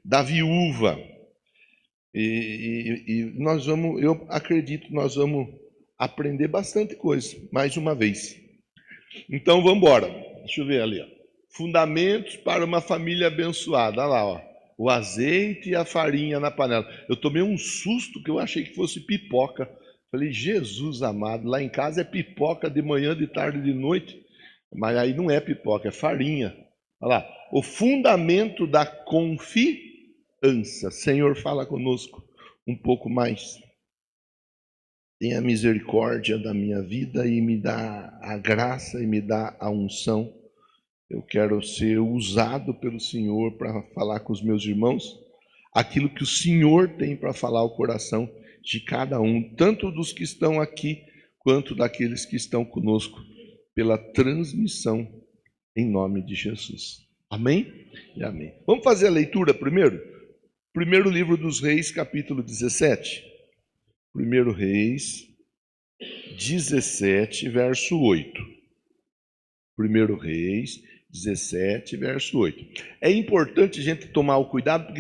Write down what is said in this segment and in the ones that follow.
da viúva. Eu acredito que nós vamos aprender bastante coisa, mais uma vez. Então vamos embora. Deixa eu ver ali, ó. Fundamentos para uma família abençoada. Olha lá, ó. O azeite e a farinha na panela. Eu tomei um susto que eu achei que fosse pipoca. Falei, Jesus amado, lá em casa é pipoca de manhã, de tarde, de noite. Mas aí não é pipoca, é farinha. Olha lá. O fundamento da confiança. Senhor, fala conosco um pouco mais. Tenha misericórdia da minha vida e me dá a graça e me dá a unção. Eu quero ser usado pelo Senhor para falar com os meus irmãos aquilo que o Senhor tem para falar ao coração de cada um, tanto dos que estão aqui, quanto daqueles que estão conosco, pela transmissão, em nome de Jesus. Amém? E amém. Vamos fazer a leitura primeiro? Primeiro livro dos Reis, capítulo 17. Primeiro Reis 17, verso 8. Primeiro Reis 17, verso 8. É importante a gente tomar o cuidado,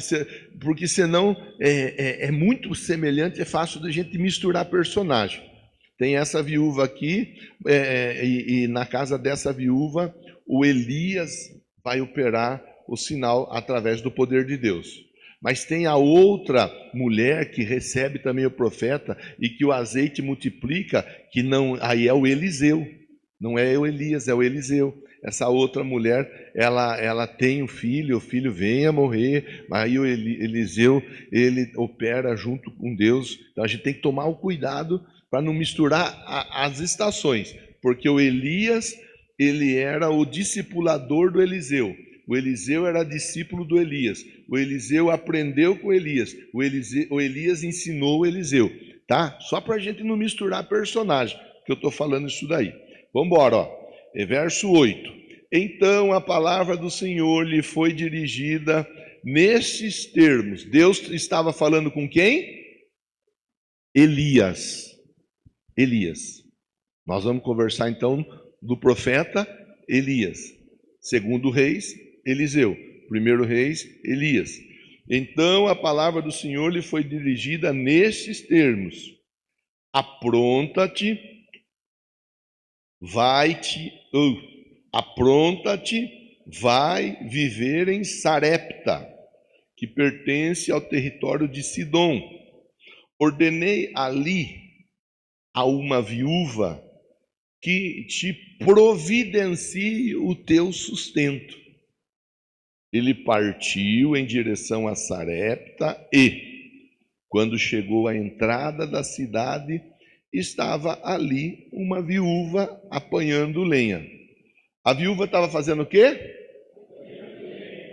porque senão é muito semelhante, é fácil da gente misturar personagem. Tem essa viúva aqui, e na casa dessa viúva, o Elias vai operar o sinal através do poder de Deus. Mas tem a outra mulher que recebe também o profeta e que o azeite multiplica, que não, aí é o Eliseu. Não é o Elias, é o Eliseu. Essa outra mulher, ela tem um filho, o filho vem a morrer, mas aí o Eliseu, ele opera junto com Deus. Então a gente tem que tomar o cuidado para não misturar as estações, porque o Elias, ele era o discipulador do Eliseu. O Eliseu era discípulo do Elias. O Eliseu aprendeu com Elias. O Elias ensinou o Eliseu. Tá? Só para a gente não misturar personagem, que eu estou falando isso daí. Vamos embora, ó. Verso 8. Então a palavra do Senhor lhe foi dirigida nestes termos. Deus estava falando com quem? Elias. Elias. Nós vamos conversar então do profeta Elias. Segundo Reis, Eliseu. Primeiro Reis, Elias. Então a palavra do Senhor lhe foi dirigida nestes termos: apronta-te, apronta-te, vai viver em Sarepta, que pertence ao território de Sidom. Ordenei ali a uma viúva que te providencie o teu sustento. Ele partiu em direção a Sarepta e, quando chegou à entrada da cidade, estava ali uma viúva apanhando lenha. A viúva estava fazendo o quê?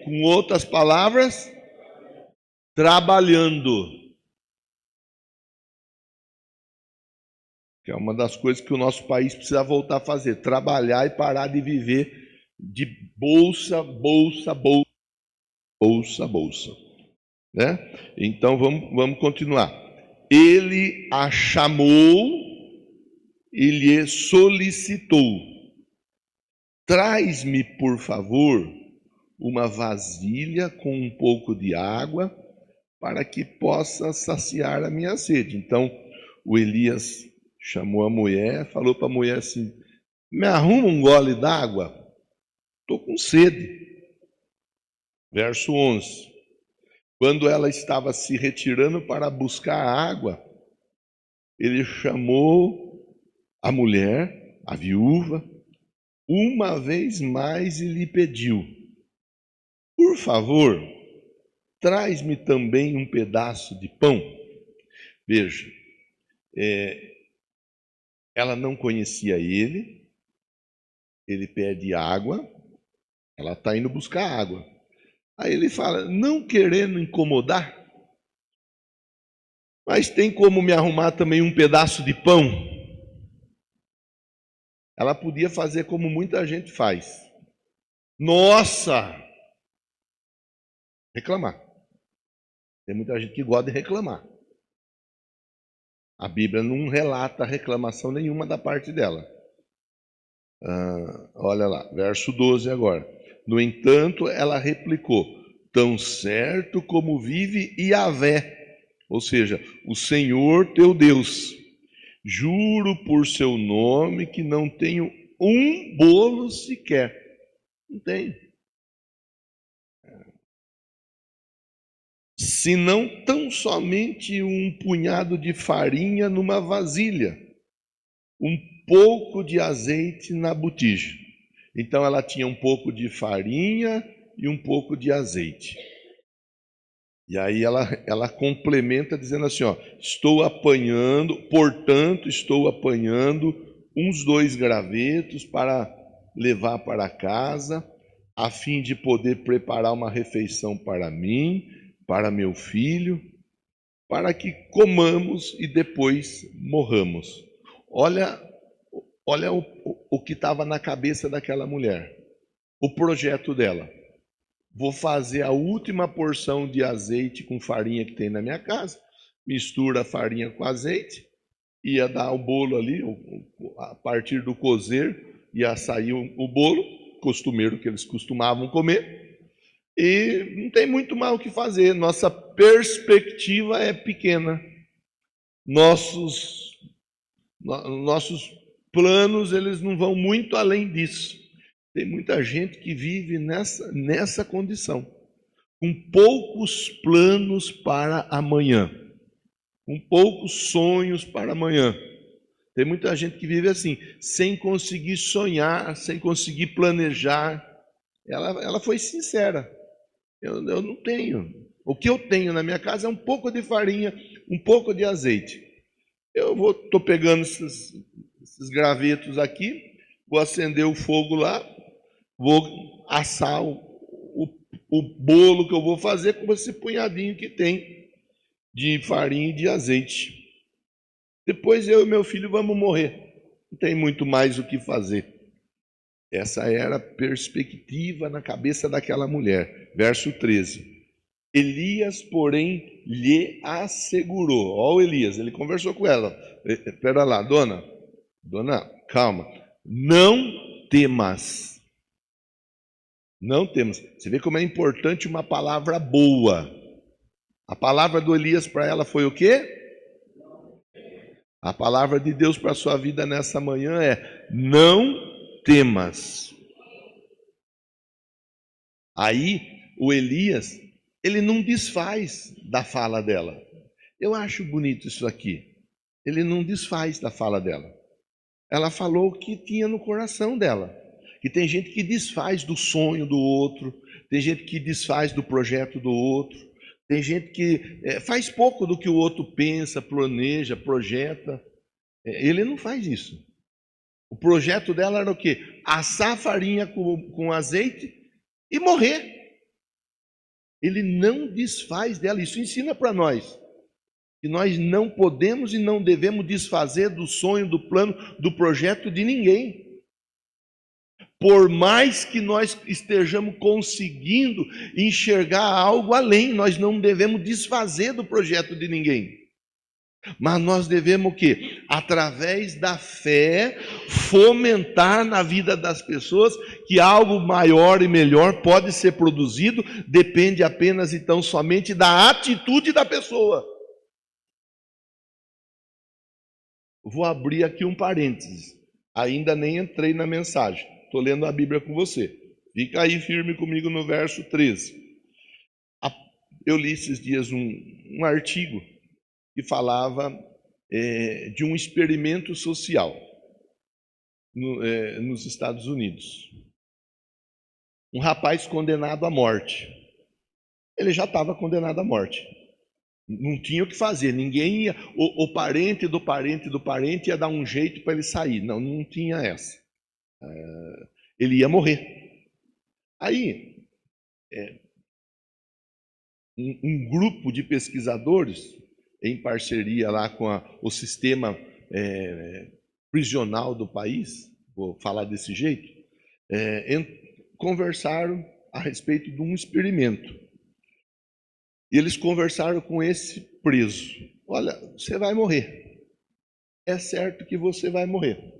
Com outras palavras, trabalhando. Que é uma das coisas que o nosso país precisa voltar a fazer, trabalhar e parar de viver de bolsa, né? Então vamos continuar. Ele a chamou e lhe solicitou: traz-me, por favor, uma vasilha com um pouco de água para que possa saciar a minha sede. Então o Elias chamou a mulher, falou para a mulher assim: me arruma um gole d'água, estou com sede. Verso 11. Quando ela estava se retirando para buscar água, ele chamou a mulher, a viúva, uma vez mais e lhe pediu: por favor, traz-me também um pedaço de pão. Veja, ela não conhecia ele pede água, ela está indo buscar água. Aí ele fala, não querendo incomodar, mas tem como me arrumar também um pedaço de pão? Ela podia fazer como muita gente faz. Nossa! Reclamar. Tem muita gente que gosta de reclamar. A Bíblia não relata reclamação nenhuma da parte dela. Olha lá, verso 12 agora. No entanto, ela replicou: tão certo como vive Yahvé, ou seja, o Senhor teu Deus. Juro por seu nome que não tenho um bolo sequer. Não tenho. Senão tão somente um punhado de farinha numa vasilha, um pouco de azeite na botija. Então ela tinha um pouco de farinha e um pouco de azeite. E aí ela complementa dizendo assim, ó, portanto, estou apanhando uns 2 gravetos para levar para casa, a fim de poder preparar uma refeição para mim, para meu filho, para que comamos e depois morramos. Olha o que estava na cabeça daquela mulher, o projeto dela. Vou fazer a última porção de azeite com farinha que tem na minha casa, mistura a farinha com azeite, ia dar o bolo ali, a partir do cozer, ia sair o bolo, costumeiro que eles costumavam comer, e não tem muito mais o que fazer, nossa perspectiva é pequena, nossos planos eles não vão muito além disso. Tem muita gente que vive nessa condição, com poucos planos para amanhã, com poucos sonhos para amanhã. Tem muita gente que vive assim, sem conseguir sonhar, sem conseguir planejar. Ela foi sincera. Eu não tenho. O que eu tenho na minha casa é um pouco de farinha, um pouco de azeite. Estou pegando esses gravetos aqui, vou acender o fogo lá, vou assar o bolo que eu vou fazer com esse punhadinho que tem de farinha e de azeite. Depois eu e meu filho vamos morrer. Não tem muito mais o que fazer. Essa era a perspectiva na cabeça daquela mulher. Verso 13. Elias, porém, lhe assegurou. Ó, o Elias, ele conversou com ela. Espera lá, dona, calma. Não temas. Não temas. Você vê como é importante uma palavra boa. A palavra do Elias para ela foi o quê? A palavra de Deus para a sua vida nessa manhã é: não temas. Aí o Elias, ele não desfaz da fala dela. Eu acho bonito isso aqui. Ele não desfaz da fala dela. Ela falou o que tinha no coração dela. E tem gente que desfaz do sonho do outro, tem gente que desfaz do projeto do outro, tem gente que faz pouco do que o outro pensa, planeja, projeta. Ele não faz isso. O projeto dela era o quê? Assar farinha com azeite e morrer. Ele não desfaz dela. Isso ensina para nós que nós não podemos e não devemos desfazer do sonho, do plano, do projeto de ninguém. Por mais que nós estejamos conseguindo enxergar algo além, nós não devemos desfazer do projeto de ninguém. Mas nós devemos o quê? Através da fé, fomentar na vida das pessoas que algo maior e melhor pode ser produzido, depende apenas então somente da atitude da pessoa. Vou abrir aqui um parênteses. Ainda nem entrei na mensagem. Estou lendo a Bíblia com você. Fica aí firme comigo no verso 13. Eu li esses dias um artigo que falava de um experimento social nos Estados Unidos. Um rapaz condenado à morte. Ele já estava condenado à morte. Não tinha o que fazer. Ninguém ia... O parente do parente do parente ia dar um jeito para ele sair. Não tinha essa. Ele ia morrer. Aí, um grupo de pesquisadores, em parceria lá com o sistema prisional do país, vou falar desse jeito, conversaram a respeito de um experimento. E eles conversaram com esse preso. Olha, você vai morrer. É certo que você vai morrer.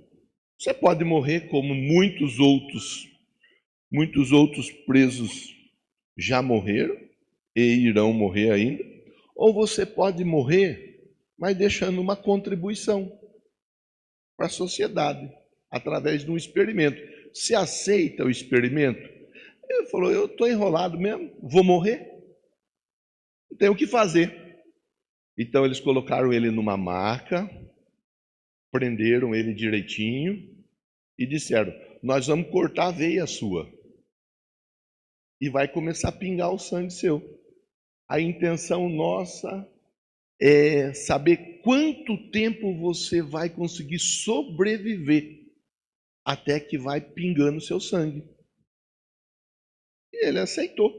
Você pode morrer como muitos outros presos já morreram, e irão morrer ainda, ou você pode morrer, mas deixando uma contribuição para a sociedade, através de um experimento. Você aceita o experimento? Ele falou, eu estou enrolado mesmo, vou morrer, não tenho o que fazer. Então eles colocaram ele numa maca, prenderam ele direitinho e disseram, nós vamos cortar a veia sua e vai começar a pingar o sangue seu. A intenção nossa é saber quanto tempo você vai conseguir sobreviver até que vai pingando seu sangue. E ele aceitou.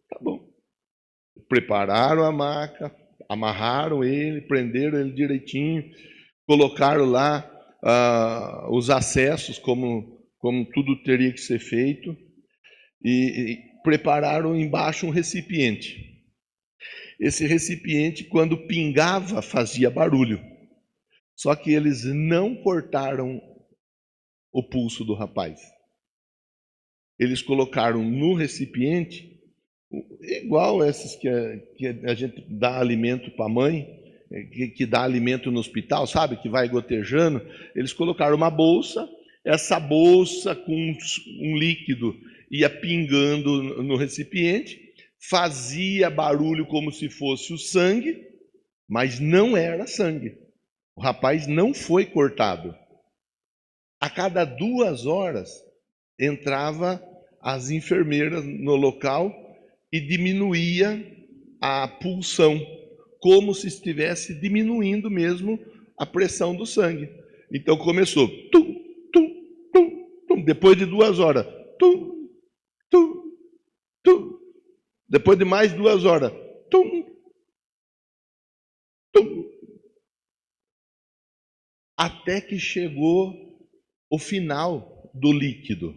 Tá bom. Prepararam a maca, amarraram ele, prenderam ele direitinho, colocaram lá os acessos, como tudo teria que ser feito, e prepararam embaixo um recipiente. Esse recipiente, quando pingava, fazia barulho. Só que eles não cortaram o pulso do rapaz. Eles colocaram no recipiente, igual esses que a gente dá alimento para a mãe, que dá alimento no hospital, sabe? Que vai gotejando. Eles colocaram uma bolsa, essa bolsa com um líquido ia pingando no recipiente, fazia barulho como se fosse o sangue, mas não era sangue. O rapaz não foi cortado. A cada 2 horas entrava as enfermeiras no local e diminuía a pulsão, como se estivesse diminuindo mesmo a pressão do sangue. Então começou, tum, tum, tum, tum. Depois de 2 horas, tum, tum, tum. Depois de mais 2 horas, tum, tum. Até que chegou o final do líquido.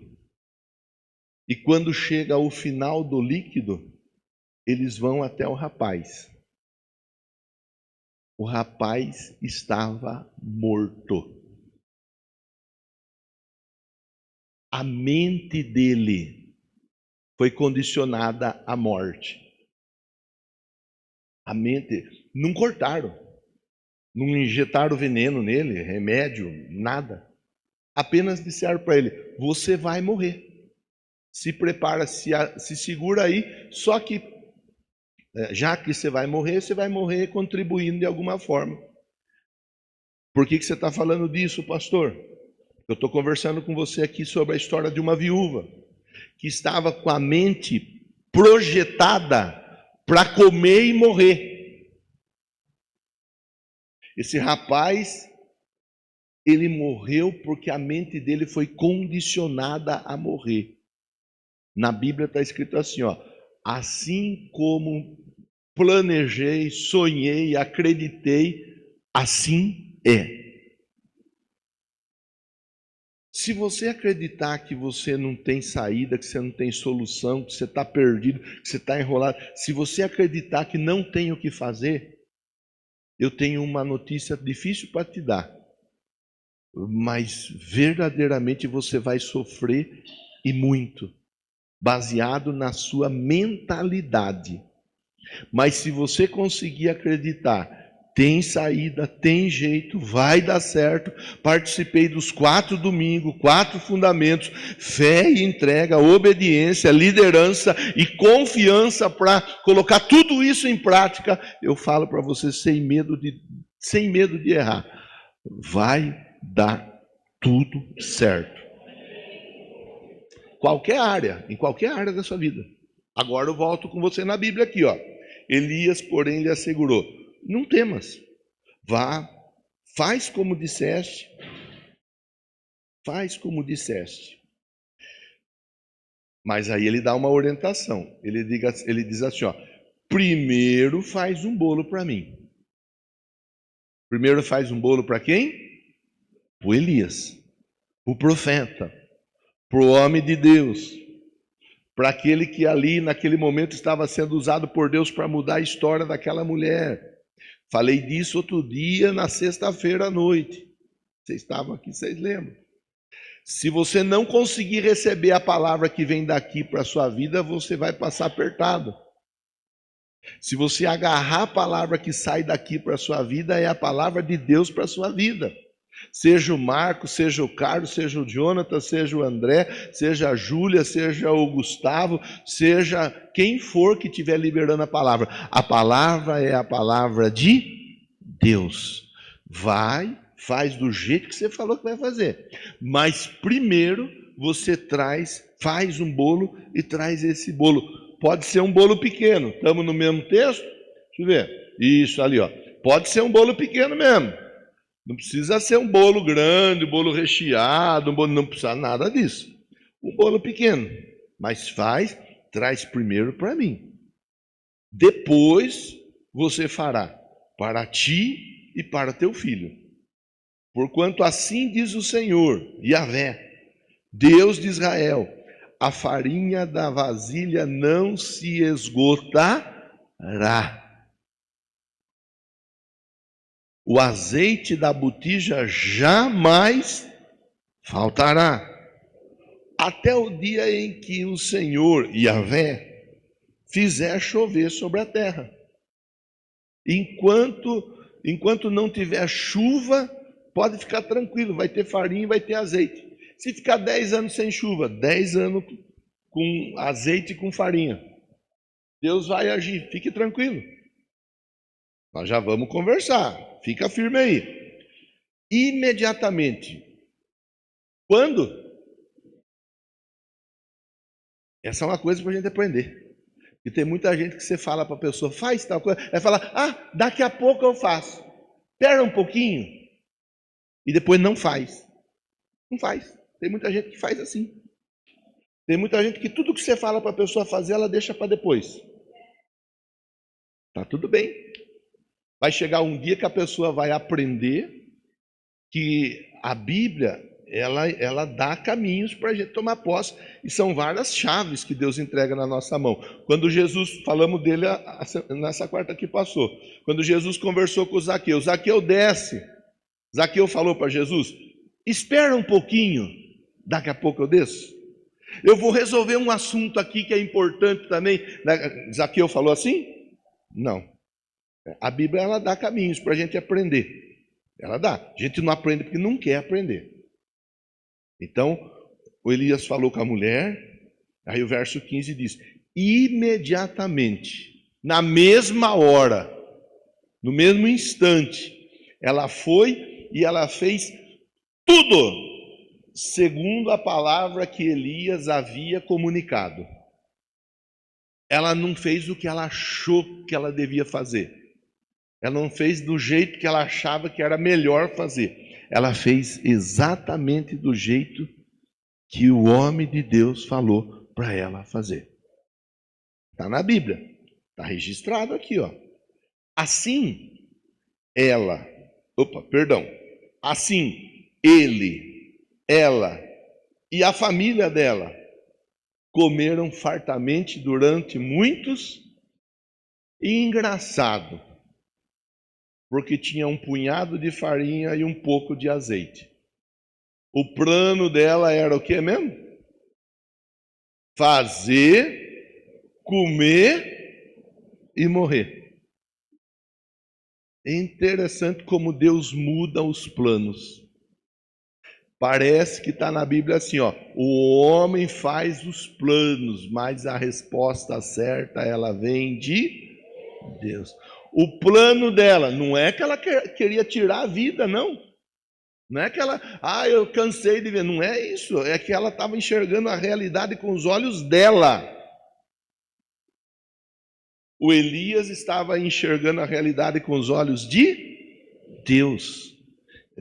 E quando chega ao final do líquido, eles vão até o rapaz. O rapaz estava morto. A mente dele foi condicionada à morte. A mente, não cortaram, não injetaram veneno nele, remédio, nada. Apenas disseram para ele, você vai morrer. Se prepara, se segura aí, só que já que você vai morrer contribuindo de alguma forma. Por que você está falando disso, pastor? Eu estou conversando com você aqui sobre a história de uma viúva que estava com a mente projetada para comer e morrer. Esse rapaz, ele morreu porque a mente dele foi condicionada a morrer. Na Bíblia está escrito assim, ó, assim como planejei, sonhei, acreditei, assim é. Se você acreditar que você não tem saída, que você não tem solução, que você está perdido, que você está enrolado, se você acreditar que não tem o que fazer, eu tenho uma notícia difícil para te dar, mas verdadeiramente você vai sofrer e muito, baseado na sua mentalidade. Mas se você conseguir acreditar, tem saída, tem jeito, vai dar certo. Participei dos 4 domingos, 4 fundamentos, fé e entrega, obediência, liderança e confiança para colocar tudo isso em prática. Eu falo para você sem medo de errar, vai dar tudo certo. Em qualquer área da sua vida. Agora eu volto com você na Bíblia aqui, ó. Elias, porém, lhe assegurou, não temas, vá, faz como disseste. Mas aí ele dá uma orientação, ele diz assim, ó, primeiro faz um bolo para mim. Primeiro faz um bolo para quem? Para o Elias, para o profeta, para o homem de Deus, para aquele que ali naquele momento estava sendo usado por Deus para mudar a história daquela mulher. Falei disso outro dia na sexta-feira à noite. Vocês estavam aqui, vocês lembram? Se você não conseguir receber a palavra que vem daqui para a sua vida, você vai passar apertado. Se você agarrar a palavra que sai daqui para a sua vida, é a palavra de Deus para a sua vida. Seja o Marcos, seja o Carlos, seja o Jonathan, seja o André, seja a Júlia, seja o Gustavo, seja quem for que estiver liberando a palavra. A palavra é a palavra de Deus. Vai, faz do jeito que você falou que vai fazer. Mas primeiro você faz um bolo e traz esse bolo. Pode ser um bolo pequeno. Estamos no mesmo texto? Deixa eu ver. Isso, ali, ó. Pode ser um bolo pequeno mesmo. Não precisa ser um bolo grande, um bolo recheado, não precisa nada disso. Um bolo pequeno. Mas traz primeiro para mim. Depois você fará para ti e para teu filho. Porquanto assim diz o Senhor, Yahvé, Deus de Israel, a farinha da vasilha não se esgotará. O azeite da botija jamais faltará, até o dia em que o Senhor, Yahvé, fizer chover sobre a terra. Enquanto não tiver chuva, pode ficar tranquilo, vai ter farinha e vai ter azeite. Se ficar 10 anos sem chuva, 10 anos com azeite e com farinha, Deus vai agir, fique tranquilo. Nós já vamos conversar, fica firme aí. Imediatamente. Quando? Essa é uma coisa para a gente aprender. E tem muita gente que você fala para a pessoa, faz tal coisa, vai falar, daqui a pouco eu faço. Espera um pouquinho. E depois não faz. Não faz. Tem muita gente que faz assim. Tem muita gente que tudo que você fala para a pessoa fazer, ela deixa para depois. Tá tudo bem. Vai chegar um dia que a pessoa vai aprender que a Bíblia, ela dá caminhos para a gente tomar posse. E são várias chaves que Deus entrega na nossa mão. Quando Jesus, falamos dele nessa quarta que passou. Quando Jesus conversou com o Zaqueu desce. Zaqueu falou para Jesus, espera um pouquinho, daqui a pouco eu desço. Eu vou resolver um assunto aqui que é importante também. Zaqueu falou assim? Não. A Bíblia, ela dá caminhos para a gente aprender. Ela dá. A gente não aprende porque não quer aprender. Então, o Elias falou com a mulher, aí o verso 15 diz, imediatamente, na mesma hora, no mesmo instante, ela foi e ela fez tudo segundo a palavra que Elias havia comunicado. Ela não fez o que ela achou que ela devia fazer. Ela não fez do jeito que ela achava que era melhor fazer. Ela fez exatamente do jeito que o homem de Deus falou para ela fazer. Está na Bíblia. Está registrado aqui, ó. Assim, assim, ele, ela e a família dela comeram fartamente durante muitos. E engraçado, porque tinha um punhado de farinha e um pouco de azeite. O plano dela era o que mesmo? Fazer, comer e morrer. É interessante como Deus muda os planos. Parece que está na Bíblia assim, ó, o homem faz os planos, mas a resposta certa, ela vem de Deus. O plano dela, não é que ela queria tirar a vida, não. Não é que ela, eu cansei de ver, não é isso. É que ela estava enxergando a realidade com os olhos dela. O Elias estava enxergando a realidade com os olhos de Deus.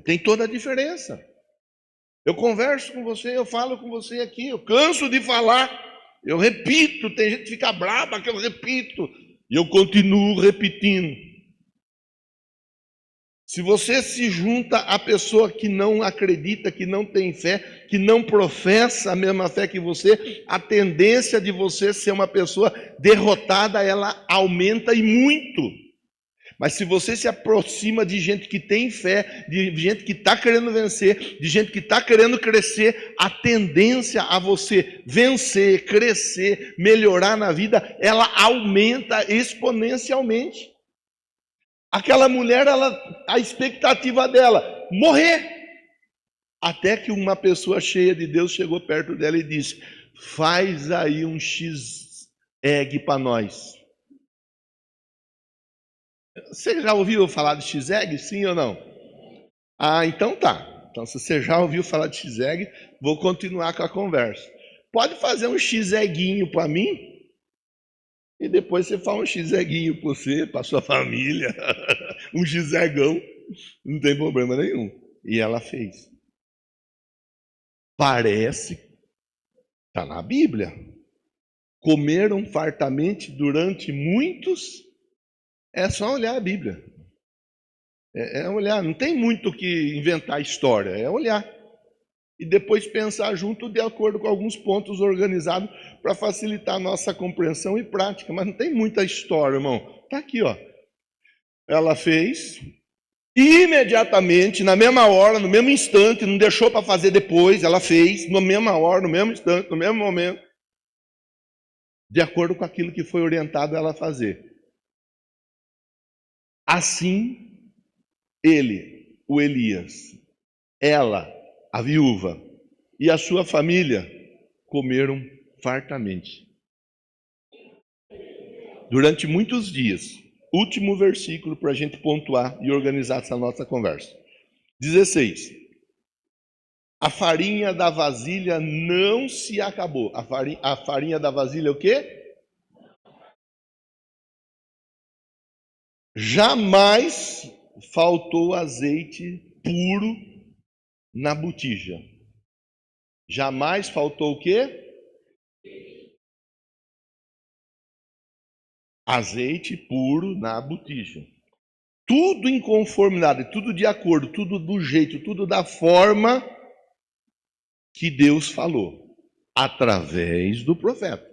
Tem toda a diferença. Eu converso com você, eu falo com você aqui, eu canso de falar, eu repito, tem gente que fica brava que eu repito, e eu continuo repetindo. Se você se junta à pessoa que não acredita, que não tem fé, que não professa a mesma fé que você, a tendência de você ser uma pessoa derrotada, ela aumenta e muito. Mas se você se aproxima de gente que tem fé, de gente que está querendo vencer, de gente que está querendo crescer, a tendência a você vencer, crescer, melhorar na vida, ela aumenta exponencialmente. Aquela mulher, a expectativa dela, morrer. Até que uma pessoa cheia de Deus chegou perto dela e disse: faz aí um X-egg para nós. Você já ouviu falar de X-egg, sim ou não? Ah, então tá. Então, se você já ouviu falar de X-egg, vou continuar com a conversa. Pode fazer um X-egguinho para mim? E depois você faz um X-egguinho para você, para sua família. Um X-eggão. Não tem problema nenhum. E ela fez. Parece, está na Bíblia. Comeram fartamente durante muitos. É só olhar a Bíblia. É olhar, não tem muito o que inventar história, é olhar. E depois pensar junto de acordo com alguns pontos organizados para facilitar a nossa compreensão e prática. Mas não tem muita história, irmão. Está aqui, ó. Ela fez, imediatamente, na mesma hora, no mesmo instante, não deixou para fazer depois, ela fez, na mesma hora, no mesmo instante, no mesmo momento, de acordo com aquilo que foi orientado ela a fazer. Assim, ele, o Elias, ela, a viúva, e a sua família comeram fartamente. Durante muitos dias. Último versículo para a gente pontuar e organizar essa nossa conversa. 16. A farinha da vasilha não se acabou. A farinha da vasilha o quê? Jamais faltou azeite puro na botija. Jamais faltou o quê? Azeite puro na botija. Tudo em conformidade, tudo de acordo, tudo do jeito, tudo da forma que Deus falou, através do profeta.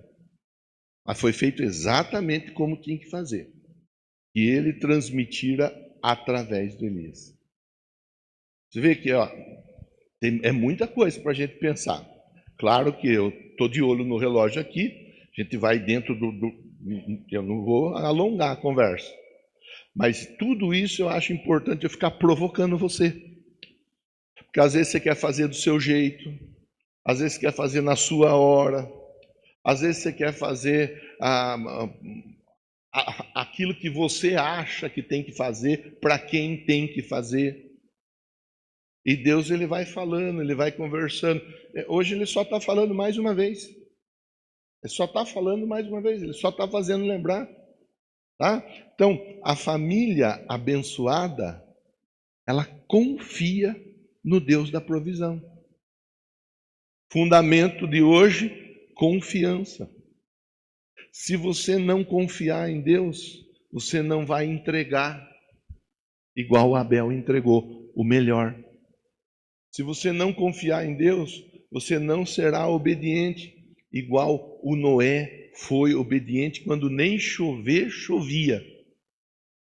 Mas foi feito exatamente como tinha que fazer. E ele transmitira através do Elias. Você vê que é muita coisa para a gente pensar. Claro que eu estou de olho no relógio aqui, a gente vai dentro eu não vou alongar a conversa. Mas tudo isso eu acho importante eu ficar provocando você. Porque às vezes você quer fazer do seu jeito, às vezes você quer fazer na sua hora, às vezes você quer fazer aquilo que você acha que tem que fazer para quem tem que fazer. E Deus ele vai falando, ele vai conversando. Hoje ele só está falando mais uma vez. Ele só está falando mais uma vez, ele só está fazendo lembrar. Tá? Então, a família abençoada, ela confia no Deus da provisão. Fundamento de hoje, confiança. Se você não confiar em Deus, você não vai entregar igual Abel entregou, o melhor. Se você não confiar em Deus, você não será obediente, igual o Noé foi obediente quando nem chover, chovia.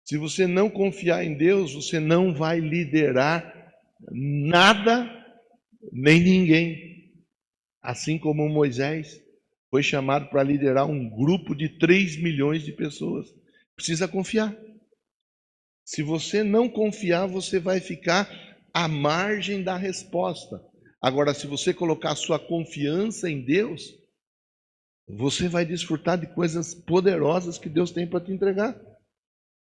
Se você não confiar em Deus, você não vai liderar nada, nem ninguém. Assim como Moisés foi chamado para liderar um grupo de 3 milhões de pessoas. Precisa confiar. Se você não confiar, você vai ficar à margem da resposta. Agora, se você colocar sua confiança em Deus, você vai desfrutar de coisas poderosas que Deus tem para te entregar.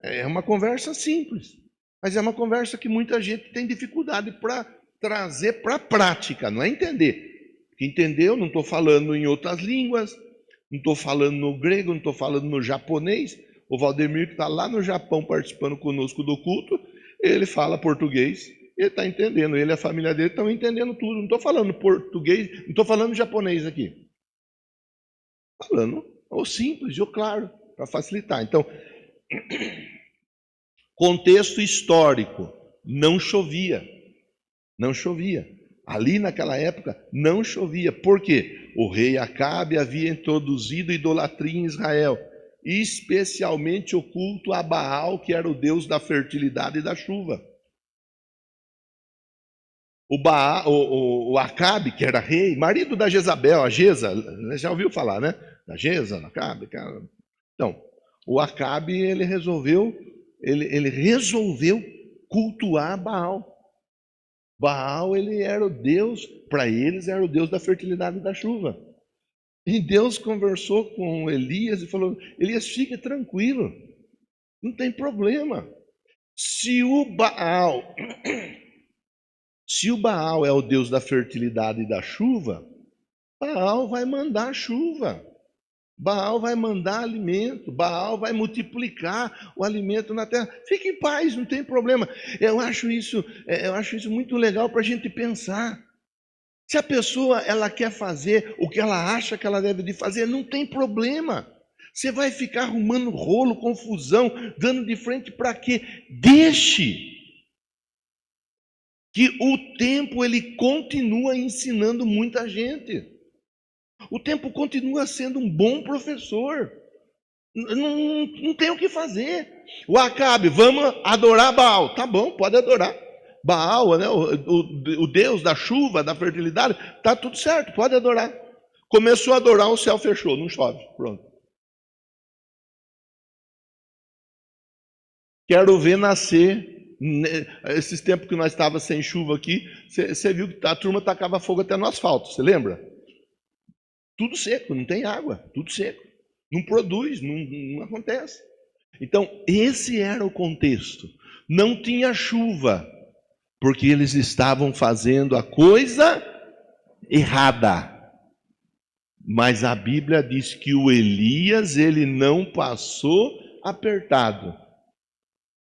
É uma conversa simples, mas é uma conversa que muita gente tem dificuldade para trazer para a prática, não é entender. Entendeu? Não estou falando em outras línguas, não estou falando no grego, não estou falando no japonês. O Valdemir, que está lá no Japão participando conosco do culto, ele fala português, ele está entendendo, ele e a família dele estão entendendo tudo. Não estou falando português, não estou falando japonês aqui. Falando o simples e o claro, para facilitar. Então, contexto histórico, não chovia. Não chovia. Ali naquela época não chovia. Por quê? O rei Acabe havia introduzido idolatria em Israel. especialmente o culto a Baal, que era o deus da fertilidade e da chuva. O Acabe, que era rei, marido da Jezabel, a Jeza, já ouviu falar, né? Da Jeza, Acabe, cara. Então, o Acabe, ele resolveu cultuar Baal. Baal, ele era o deus, para eles era o deus da fertilidade e da chuva. E Deus conversou com Elias e falou: Elias, fique tranquilo, não tem problema. Se o Baal é o deus da fertilidade e da chuva, Baal vai mandar chuva. Baal vai mandar alimento, Baal vai multiplicar o alimento na terra. Fique em paz, não tem problema. Eu acho isso muito legal para a gente pensar. Se a pessoa ela quer fazer o que ela acha que ela deve de fazer, não tem problema. Você vai ficar arrumando rolo, confusão, dando de frente para quê? Deixe que o tempo ele continua ensinando muita gente. O tempo continua sendo um bom professor. Não tem o que fazer. O Acabe, vamos adorar Baal. Tá bom, pode adorar. Baal, né, o deus da chuva, da fertilidade, tá tudo certo, pode adorar. Começou a adorar, o céu fechou, não chove. Pronto. Quero ver nascer. Esses tempos que nós estávamos sem chuva aqui, você viu que a turma tacava fogo até no asfalto, você lembra? Tudo seco, não tem água, tudo seco. Não produz, não acontece. Então, esse era o contexto. Não tinha chuva, porque eles estavam fazendo a coisa errada. Mas a Bíblia diz que o Elias, ele não passou apertado.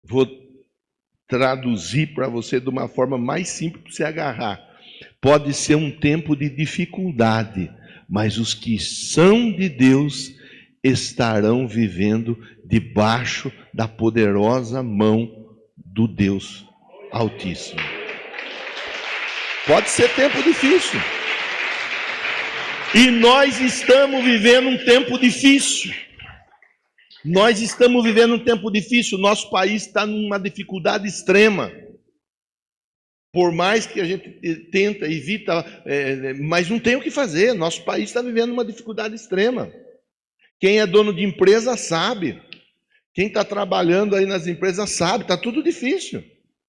Vou traduzir para você de uma forma mais simples para você agarrar. Pode ser um tempo de dificuldade, mas os que são de Deus estarão vivendo debaixo da poderosa mão do Deus Altíssimo. Pode ser tempo difícil. E nós estamos vivendo um tempo difícil. Nós estamos vivendo um tempo difícil. Nosso país está numa dificuldade extrema. Por mais que a gente tenta, evita, mas não tem o que fazer. Nosso país está vivendo uma dificuldade extrema. Quem é dono de empresa sabe. Quem está trabalhando aí nas empresas sabe. Está tudo difícil.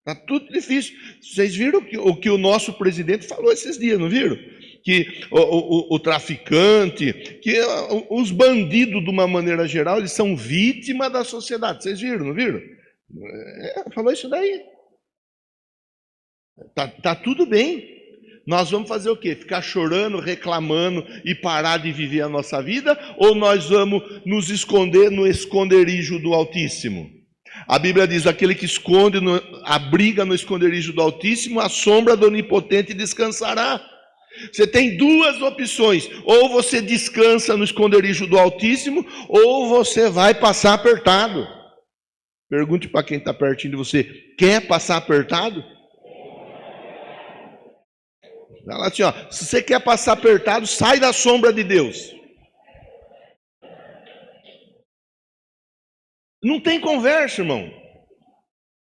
Está tudo difícil. Vocês viram o que o nosso presidente falou esses dias, não viram? Que o traficante, que os bandidos, de uma maneira geral, eles são vítimas da sociedade. Vocês viram, não viram? Falou isso daí. Tá tudo bem. Nós vamos fazer o quê? Ficar chorando, reclamando e parar de viver a nossa vida? Ou nós vamos nos esconder no esconderijo do Altíssimo? A Bíblia diz: aquele que abriga no esconderijo do Altíssimo, a sombra do Onipotente descansará. Você tem duas opções: ou você descansa no esconderijo do Altíssimo, ou você vai passar apertado. Pergunte para quem está pertinho de você: quer passar apertado? Fala assim, ó, se você quer passar apertado, sai da sombra de Deus. Não tem conversa, irmão.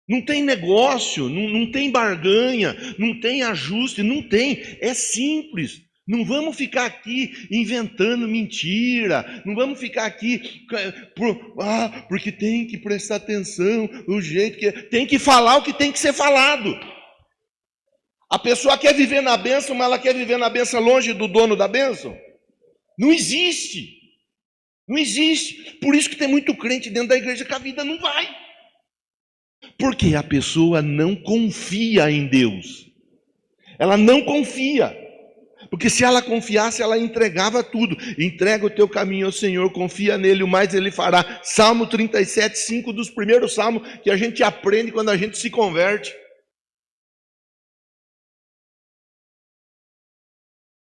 Não tem negócio, não tem barganha, não tem ajuste, não tem. É simples. Não vamos ficar aqui inventando mentira. Não vamos ficar aqui porque tem que prestar atenção do jeito que tem que falar o que tem que ser falado. A pessoa quer viver na bênção, mas ela quer viver na bênção longe do dono da bênção? Não existe. Não existe. Por isso que tem muito crente dentro da igreja que a vida não vai. Porque a pessoa não confia em Deus. Ela não confia. Porque se ela confiasse, ela entregava tudo. Entrega o teu caminho ao Senhor, confia nele, o mais ele fará. Salmo 37, 5, dos primeiros salmos que a gente aprende quando a gente se converte.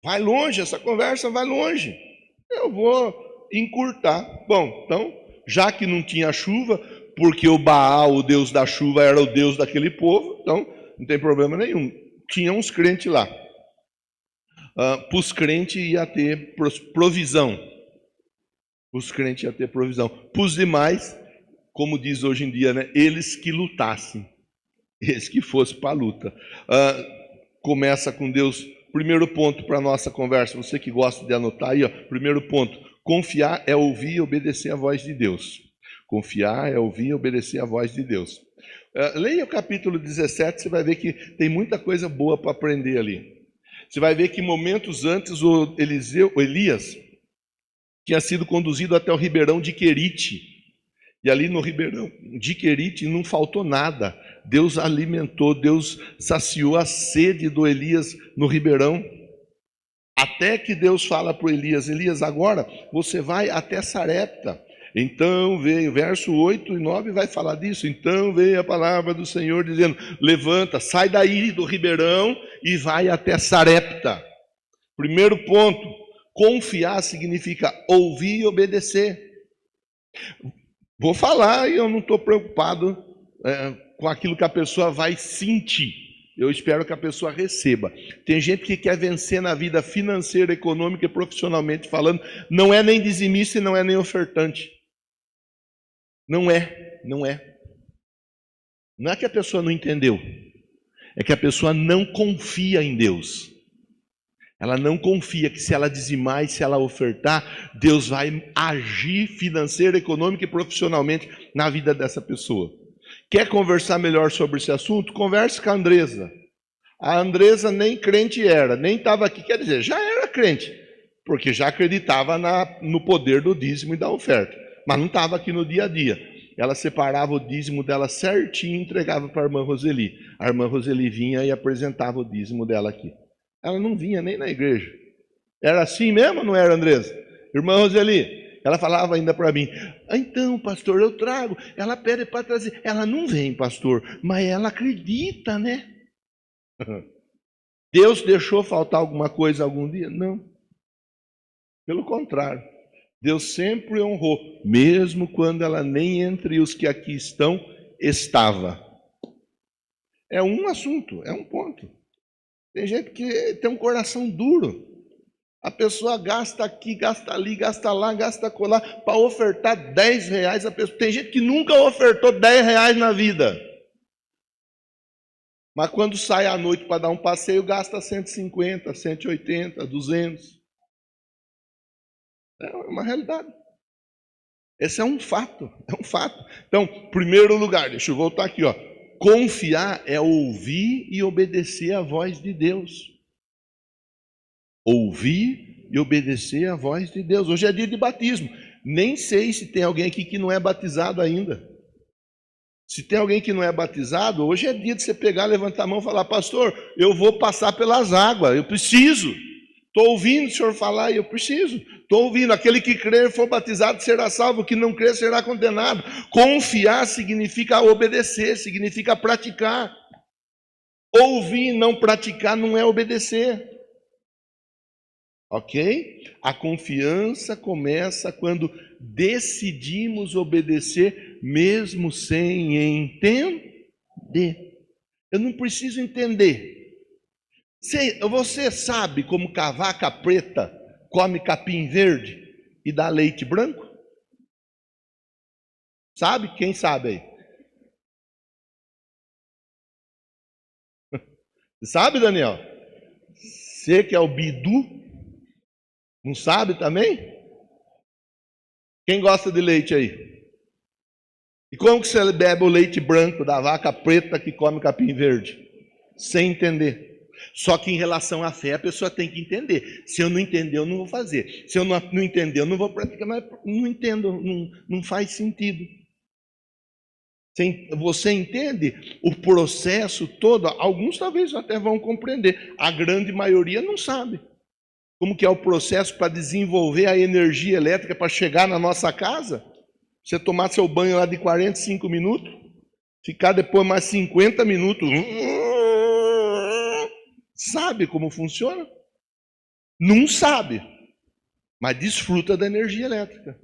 Vai longe, essa conversa vai longe. Eu vou encurtar. Bom, então, já que não tinha chuva, porque o Baal, o deus da chuva, era o deus daquele povo, então não tem problema nenhum. Tinha uns crentes lá. Para os crentes ia ter provisão. Os crentes iam ter provisão. Para os demais, como diz hoje em dia, né? Eles que lutassem. Eles que fossem para a luta. Começa com Deus. Primeiro ponto para a nossa conversa. Você que gosta de anotar aí, ó. Primeiro ponto. Confiar é ouvir e obedecer a voz de Deus. Confiar é ouvir e obedecer a voz de Deus. Leia o capítulo 17, você vai ver que tem muita coisa boa para aprender ali. Você vai ver que momentos antes o Elias tinha sido conduzido até o ribeirão de Querite. E ali no ribeirão de Querite não faltou nada. Deus alimentou, Deus saciou a sede do Elias no ribeirão. Até que Deus fala para o Elias: Elias, agora você vai até Sarepta. Então veio, verso 8 e 9 vai falar disso. Então veio a palavra do Senhor dizendo: levanta, sai daí do ribeirão e vai até Sarepta. Primeiro ponto, confiar significa ouvir e obedecer. Vou falar e eu não estou preocupado com aquilo que a pessoa vai sentir. Eu espero que a pessoa receba. Tem gente que quer vencer na vida financeira, econômica e profissionalmente falando, não é nem dizimista e não é nem ofertante. Não é. Não é que a pessoa não entendeu. É que a pessoa não confia em Deus. Ela não confia que se ela dizimar e se ela ofertar, Deus vai agir financeira, econômica e profissionalmente na vida dessa pessoa. Quer conversar melhor sobre esse assunto? Converse com a Andresa. A Andresa nem crente era, nem estava aqui, quer dizer, já era crente, porque já acreditava no poder do dízimo e da oferta, mas não estava aqui no dia a dia. Ela separava o dízimo dela certinho e entregava para a irmã Roseli. A irmã Roseli vinha e apresentava o dízimo dela aqui. Ela não vinha nem na igreja. Era assim mesmo ou não era, Andresa? Irmã Roseli, ela falava ainda para mim: então, pastor, eu trago. Ela pede para trazer. Ela não vem, pastor, mas ela acredita, né? Deus deixou faltar alguma coisa algum dia? Não. Pelo contrário. Deus sempre honrou, mesmo quando ela nem entre os que aqui estão estava. É um assunto, é um ponto. Tem gente que tem um coração duro. A pessoa gasta aqui, gasta ali, gasta lá, gasta colar para ofertar 10 reais. Tem gente que nunca ofertou 10 reais na vida. Mas quando sai à noite para dar um passeio, gasta 150, 180, 200. É uma realidade. Esse é um fato, Então, primeiro lugar, deixa eu voltar aqui, ó. Confiar é ouvir e obedecer a voz de Deus. Ouvir e obedecer a voz de Deus. Hoje é dia de batismo. Nem sei se tem alguém aqui que não é batizado ainda. Se tem alguém que não é batizado, hoje é dia de você pegar, levantar a mão e falar: pastor, eu vou passar pelas águas, eu preciso. Estou ouvindo o senhor falar e eu preciso. Estou ouvindo, aquele que crer e for batizado será salvo, o que não crer será condenado. Confiar significa obedecer, significa praticar. Ouvir e não praticar não é obedecer. Ok? A confiança começa quando decidimos obedecer, mesmo sem entender. Eu não preciso entender. Você sabe como que a vaca preta come capim verde e dá leite branco? Sabe? Quem sabe aí? Você sabe, Daniel? Você que é o bidu, não sabe também? Quem gosta de leite aí? E como que você bebe o leite branco da vaca preta que come capim verde? Sem entender. Só que em relação à fé, a pessoa tem que entender. Se eu não entender, eu não vou fazer. Se eu não entender, eu não vou praticar. Mas não entendo, não faz sentido. Você entende o processo todo? Alguns talvez até vão compreender. A grande maioria não sabe. Como que é o processo para desenvolver a energia elétrica para chegar na nossa casa? Você tomar seu banho lá de 45 minutos, ficar depois mais 50 minutos... Sabe como funciona? Não sabe, mas desfruta da energia elétrica.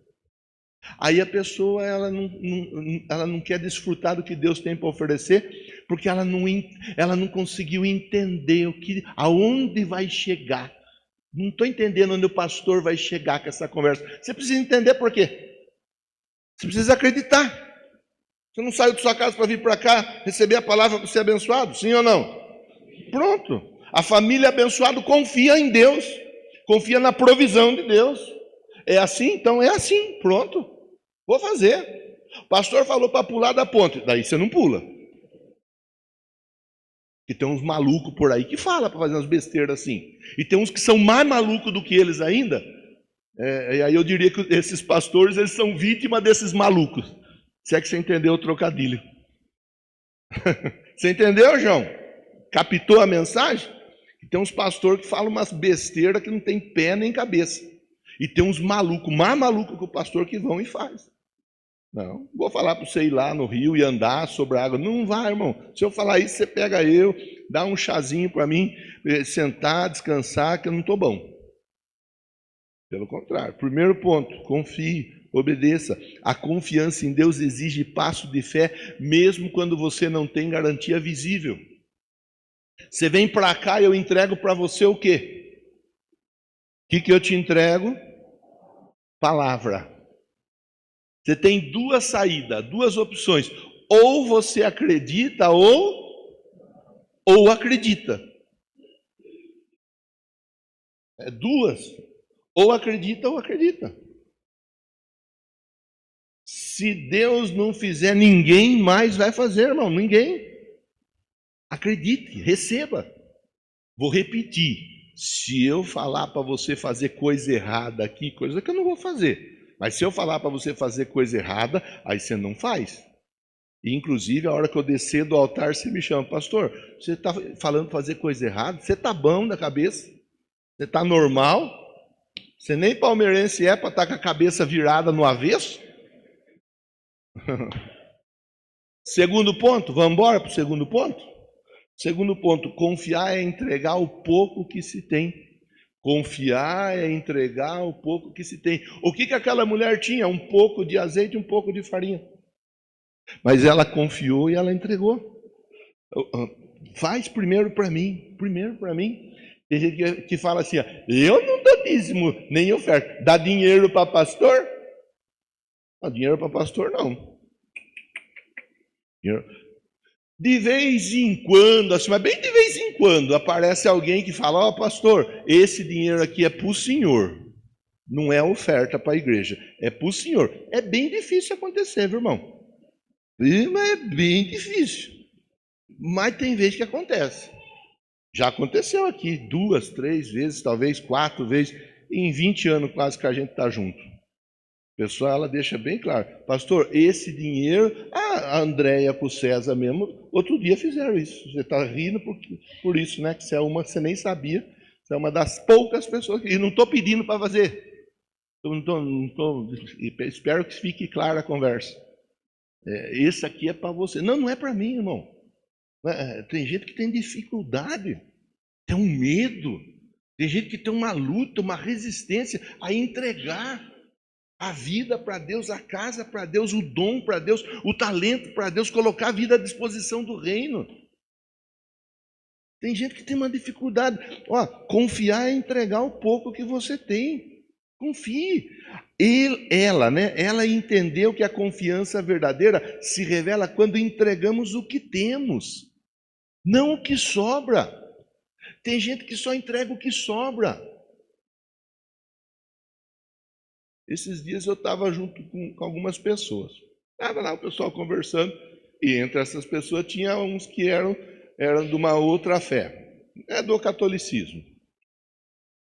Aí a pessoa ela não quer desfrutar do que Deus tem para oferecer, porque ela não conseguiu entender aonde vai chegar. Não estou entendendo onde o pastor vai chegar com essa conversa. Você precisa entender por quê. Você precisa acreditar. Você não saiu de sua casa para vir para cá, receber a palavra para ser abençoado? Sim ou não? Pronto. A família abençoada confia em Deus. Confia na provisão de Deus. É assim? Então é assim. Pronto. Vou fazer. O pastor falou para pular da ponte. Daí você não pula. E tem uns malucos por aí que falam para fazer umas besteiras assim. E tem uns que são mais malucos do que eles ainda. E aí eu diria que esses pastores, eles são vítima desses malucos. Se é que você entendeu o trocadilho. Você entendeu, João? Captou a mensagem? E tem uns pastores que falam umas besteiras que não tem pé nem cabeça. E tem uns malucos, mais malucos que o pastor, que vão e faz. Não, vou falar para você ir lá no rio e andar sobre a água. Não vai, irmão. Se eu falar isso, você pega eu, dá um chazinho para mim, sentar, descansar, que eu não estou bom. Pelo contrário. Primeiro ponto, confie, obedeça. A confiança em Deus exige passo de fé, mesmo quando você não tem garantia visível. Você vem para cá e eu entrego para você o quê? O que eu te entrego? Palavra. Você tem duas saídas, duas opções. Ou você acredita ou acredita. É duas. Ou acredita ou acredita. Se Deus não fizer, ninguém mais vai fazer, irmão. Ninguém. Acredite, receba. Vou repetir. Se eu falar para você fazer coisa errada aqui, coisa que eu não vou fazer. Mas se eu falar para você fazer coisa errada, aí você não faz. E, inclusive, a hora que eu descer do altar, você me chama, pastor, você está falando fazer coisa errada? Você está bom da cabeça? Você está normal? Você nem palmeirense é para estar com a cabeça virada no avesso? Segundo ponto, vamos embora para o segundo ponto? Segundo ponto, confiar é entregar o pouco que se tem. Confiar é entregar o pouco que se tem. O que aquela mulher tinha? Um pouco de azeite e um pouco de farinha. Mas ela confiou e ela entregou. Faz primeiro para mim. Primeiro para mim. Tem gente que fala assim, eu não dou dízimo, nem oferta. Dá dinheiro para pastor? Não, dinheiro para pastor não. De vez em quando, assim, mas bem de vez em quando, aparece alguém que fala, pastor, esse dinheiro aqui é para o senhor. Não é oferta para a igreja, é para o senhor. É bem difícil acontecer, viu, irmão? Mas é bem difícil. Mas tem vezes que acontece. Já aconteceu aqui 2, 3 vezes, talvez 4 vezes, em 20 anos quase que a gente está junto. A pessoa, ela deixa bem claro, pastor, esse dinheiro, a Andréia com o César mesmo, outro dia fizeram isso. Você está rindo por isso, né? Que você é uma que você nem sabia, você é uma das poucas pessoas, e não estou pedindo para fazer. Espero que fique clara a conversa. Esse aqui é para você. Não, não é para mim, irmão. Tem gente que tem dificuldade, tem um medo, tem gente que tem uma luta, uma resistência a entregar a vida para Deus, a casa para Deus, o dom para Deus, o talento para Deus, colocar a vida à disposição do reino. Tem gente que tem uma dificuldade. Confiar é entregar o pouco que você tem. Confie. Ela entendeu que a confiança verdadeira se revela quando entregamos o que temos, não o que sobra. Tem gente que só entrega o que sobra. Esses dias eu estava junto com algumas pessoas. Estava lá o pessoal conversando, e entre essas pessoas tinha uns que eram de uma outra fé. É do catolicismo.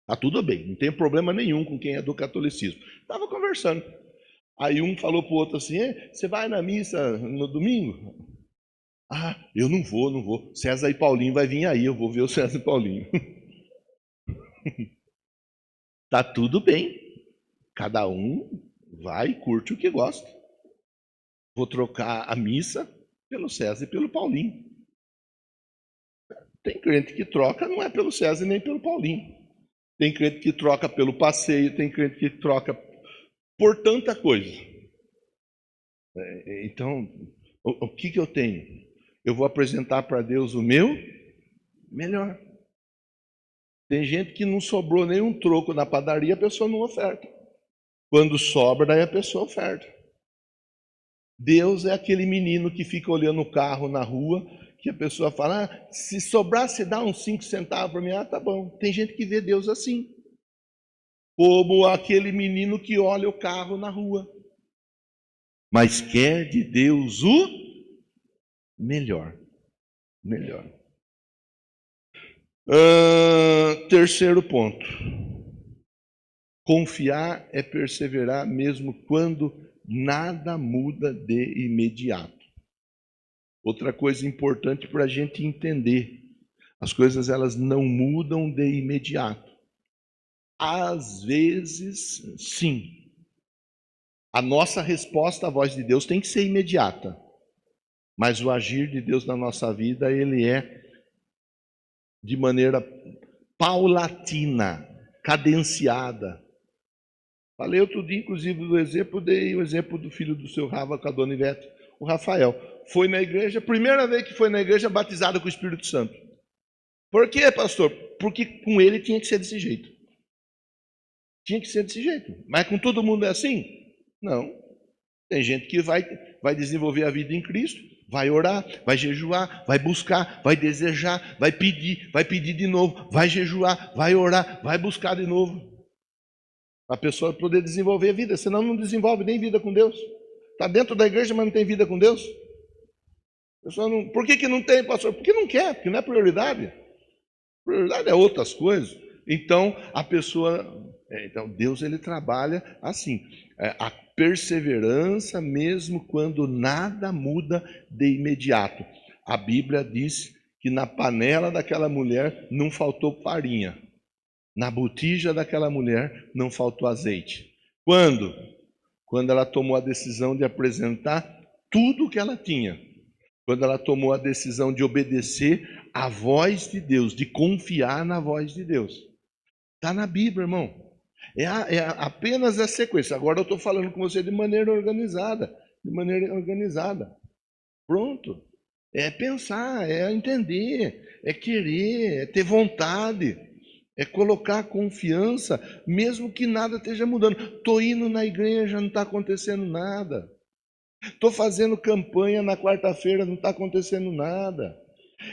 Tá tudo bem, não tem problema nenhum com quem é do catolicismo. Estava conversando. Aí um falou para o outro assim, você vai na missa no domingo? Eu não vou. César e Paulinho vai vir aí, eu vou ver o César e Paulinho. Tá tudo bem. Cada um vai e curte o que gosta. Vou trocar a missa pelo César e pelo Paulinho. Tem crente que troca, não é pelo César nem pelo Paulinho. Tem crente que troca pelo passeio, tem crente que troca por tanta coisa. Então, o que eu tenho? Eu vou apresentar para Deus o meu melhor. Tem gente que não sobrou nenhum troco na padaria, a pessoa não oferta. Quando sobra, daí a pessoa oferta. Deus é aquele menino que fica olhando o carro na rua, que a pessoa fala, se sobrar, você dá uns 5 centavos para mim, tá bom. Tem gente que vê Deus assim. Como aquele menino que olha o carro na rua. Mas quer de Deus o melhor. Melhor. Terceiro ponto. Confiar é perseverar mesmo quando nada muda de imediato. Outra coisa importante para a gente entender. As coisas elas não mudam de imediato. Às vezes, sim. A nossa resposta à voz de Deus tem que ser imediata. Mas o agir de Deus na nossa vida, ele é de maneira paulatina, cadenciada. Falei outro dia, inclusive, do exemplo, dei o exemplo do filho do seu Rava com a dona Ivete, o Rafael. Foi na igreja, primeira vez que foi na igreja, batizado com o Espírito Santo. Por quê, pastor? Porque com ele tinha que ser desse jeito. Tinha que ser desse jeito. Mas com todo mundo é assim? Não. Tem gente que vai desenvolver a vida em Cristo, vai orar, vai jejuar, vai buscar, vai desejar, vai pedir de novo, vai jejuar, vai orar, vai buscar de novo. A pessoa poder desenvolver a vida, senão não desenvolve nem vida com Deus. Está dentro da igreja, mas não tem vida com Deus. A pessoa não, por que não tem, pastor? Porque não quer, porque não é prioridade. Prioridade é outras coisas. Então, a pessoa... então, Deus ele trabalha assim. A perseverança mesmo quando nada muda de imediato. A Bíblia diz que na panela daquela mulher não faltou farinha. Na botija daquela mulher não faltou azeite. Quando? Quando ela tomou a decisão de apresentar tudo o que ela tinha. Quando ela tomou a decisão de obedecer à voz de Deus, de confiar na voz de Deus. Está na Bíblia, irmão. É apenas a sequência. Agora eu estou falando com você de maneira organizada. De maneira organizada. Pronto. É pensar, é entender, é querer, é ter vontade. É colocar confiança, mesmo que nada esteja mudando. Estou indo na igreja, não está acontecendo nada. Estou fazendo campanha na quarta-feira, não está acontecendo nada.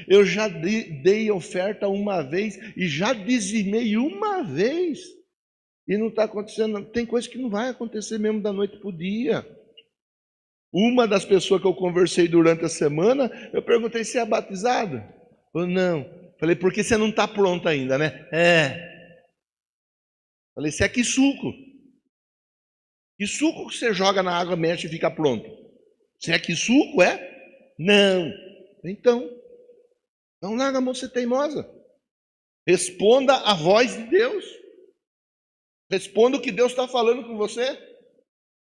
Eu já dei oferta uma vez e já dizimei uma vez. E não está acontecendo. Tem coisa que não vai acontecer mesmo da noite para o dia. Uma das pessoas que eu conversei durante a semana, eu perguntei se é batizado. Ou não. Falei, porque você não está pronto ainda, né? Falei, você é que suco. Que suco que você joga na água, mexe e fica pronto? Você é que suco, é? Não. Então, não larga a mão, você teimosa. Responda a voz de Deus. Responda o que Deus está falando com você.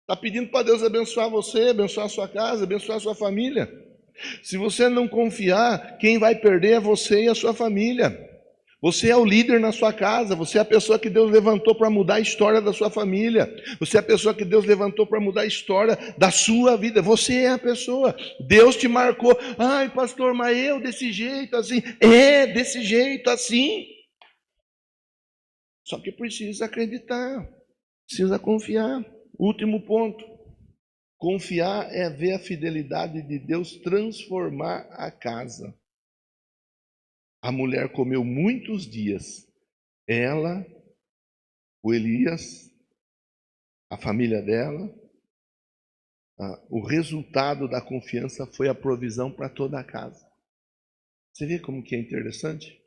Está pedindo para Deus abençoar você, abençoar a sua casa, abençoar a sua família. Se você não confiar, quem vai perder é você e a sua família. Você é o líder na sua casa, você é a pessoa que Deus levantou para mudar a história da sua família. Você é a pessoa que Deus levantou para mudar a história da sua vida. Você é a pessoa. Deus te marcou. Ai, pastor, mas eu desse jeito assim. É, desse jeito assim. Só que precisa acreditar, precisa confiar. Último ponto. Confiar é ver a fidelidade de Deus transformar a casa. A mulher comeu muitos dias. Ela, o Elias, a família dela. O resultado da confiança foi a provisão para toda a casa. Você vê como que é interessante?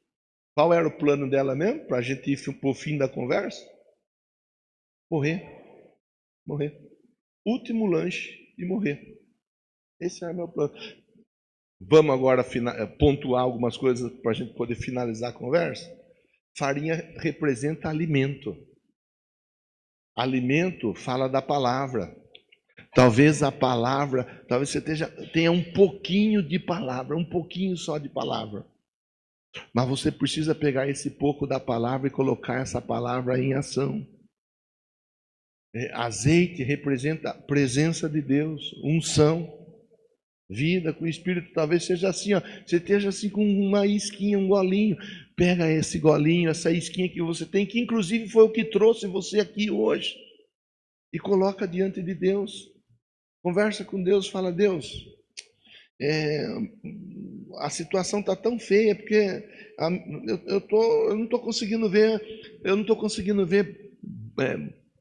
Qual era o plano dela mesmo? Para a gente ir para o fim da conversa? Morrer. Morrer. Último lanche e morrer. Esse era o meu plano. Vamos agora pontuar algumas coisas para a gente poder finalizar a conversa? Farinha representa alimento. Alimento fala da palavra. Talvez a palavra, talvez você tenha um pouquinho de palavra, um pouquinho só de palavra. Mas você precisa pegar esse pouco da palavra e colocar essa palavra em ação. Azeite representa a presença de Deus, unção. Vida com o Espírito talvez seja assim, ó. Você esteja assim com uma isquinha, um golinho. Pega esse golinho, essa isquinha que você tem, que inclusive foi o que trouxe você aqui hoje, e coloca diante de Deus. Conversa com Deus, fala: Deus, a situação está tão feia, porque eu não estou conseguindo ver,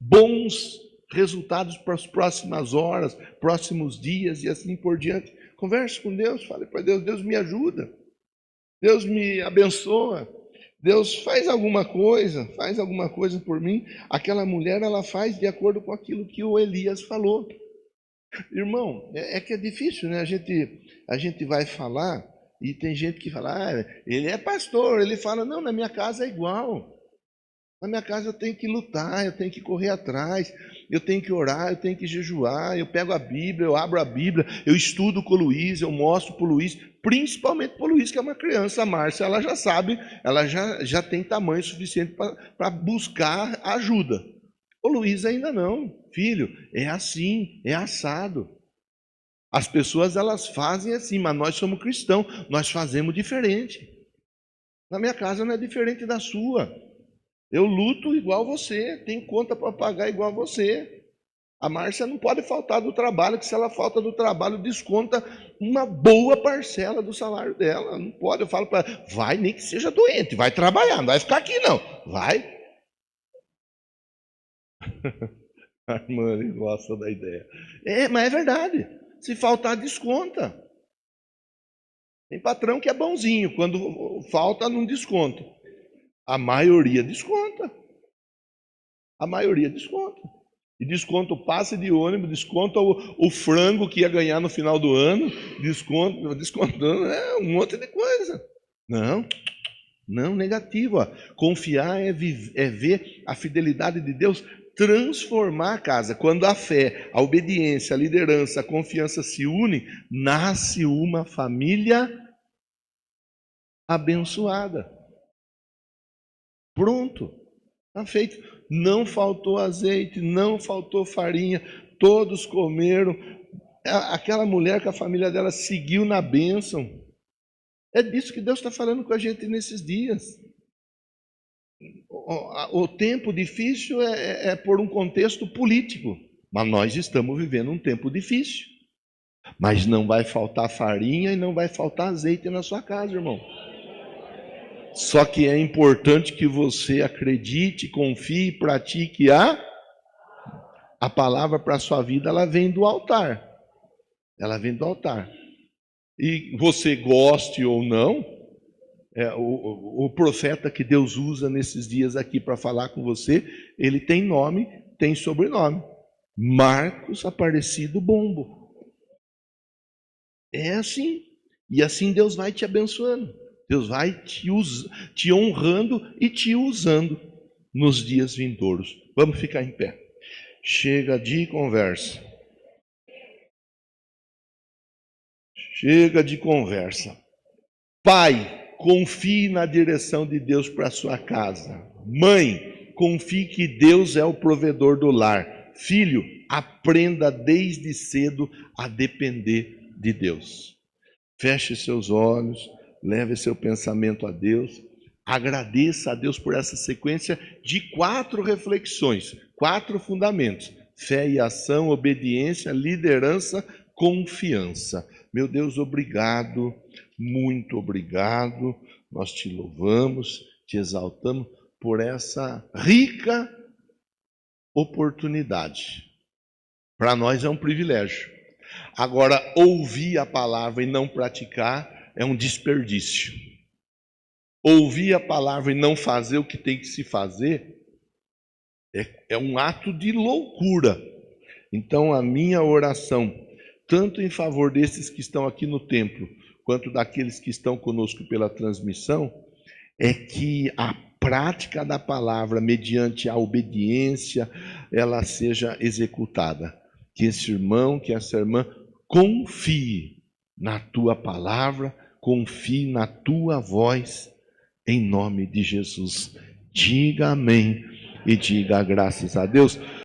bons resultados para as próximas horas, próximos dias e assim por diante. Converse com Deus, fale para Deus: Deus me ajuda, Deus me abençoa, Deus faz alguma coisa por mim. Aquela mulher, ela faz de acordo com aquilo que o Elias falou. Irmão, é que é difícil, né? A gente vai falar e tem gente que fala: ele é pastor, ele fala: não, na minha casa é igual. Na minha casa eu tenho que lutar, eu tenho que correr atrás, eu tenho que orar, eu tenho que jejuar, eu pego a Bíblia, eu abro a Bíblia, eu estudo com o Luiz, eu mostro para o Luiz, principalmente para o Luiz, que é uma criança. A Márcia, ela já sabe, ela já tem tamanho suficiente para buscar ajuda. O Luiz ainda não. Filho, é assim, é assado. As pessoas, elas fazem assim, mas nós somos cristãos, nós fazemos diferente. Na minha casa não é diferente da sua. Eu luto igual você, tenho conta para pagar igual você. A Márcia não pode faltar do trabalho, que se ela falta do trabalho, desconta uma boa parcela do salário dela. Não pode, eu falo para ela: vai, nem que seja doente, vai trabalhar, não vai ficar aqui não, vai. A irmã gosta da ideia. Mas é verdade, se faltar, desconta. Tem patrão que é bonzinho, quando falta, não desconta. A maioria desconta. A maioria desconta. E desconta o passe de ônibus, desconta o frango que ia ganhar no final do ano, descontando um monte de coisa. Não, negativo. Ó. Confiar é ver a fidelidade de Deus transformar a casa. Quando a fé, a obediência, a liderança, a confiança se unem, nasce uma família abençoada. Pronto, está feito. Não faltou azeite, não faltou farinha, todos comeram. Aquela mulher, com a família dela, seguiu na bênção. É disso que Deus está falando com a gente nesses dias. O tempo difícil é por um contexto político, mas nós estamos vivendo um tempo difícil. Mas não vai faltar farinha e não vai faltar azeite na sua casa, irmão. Só que é importante que você acredite, confie e pratique a palavra para a sua vida. Ela vem do altar. Ela vem do altar. E você goste ou não, o profeta que Deus usa nesses dias aqui para falar com você, ele tem nome, tem sobrenome. Marcos Aparecido Bombo. É assim. E assim Deus vai te abençoando. Deus vai te honrando e te usando nos dias vindouros. Vamos ficar em pé. Chega de conversa. Chega de conversa. Pai, confie na direção de Deus para a sua casa. Mãe, confie que Deus é o provedor do lar. Filho, aprenda desde cedo a depender de Deus. Feche seus olhos, leve seu pensamento a Deus, agradeça a Deus por essa sequência de 4 reflexões, 4 fundamentos: fé e ação, obediência, liderança, confiança. Meu Deus, obrigado, muito obrigado. Nós te louvamos, te exaltamos por essa rica oportunidade. Para nós é um privilégio. Agora, ouvir a palavra e não praticar é um desperdício. Ouvir a palavra e não fazer o que tem que se fazer é um ato de loucura. Então, a minha oração, tanto em favor desses que estão aqui no templo, quanto daqueles que estão conosco pela transmissão, é que a prática da palavra, mediante a obediência, ela seja executada. Que esse irmão, que essa irmã confie na tua palavra, confie na tua voz, em nome de Jesus. Diga amém e diga graças a Deus.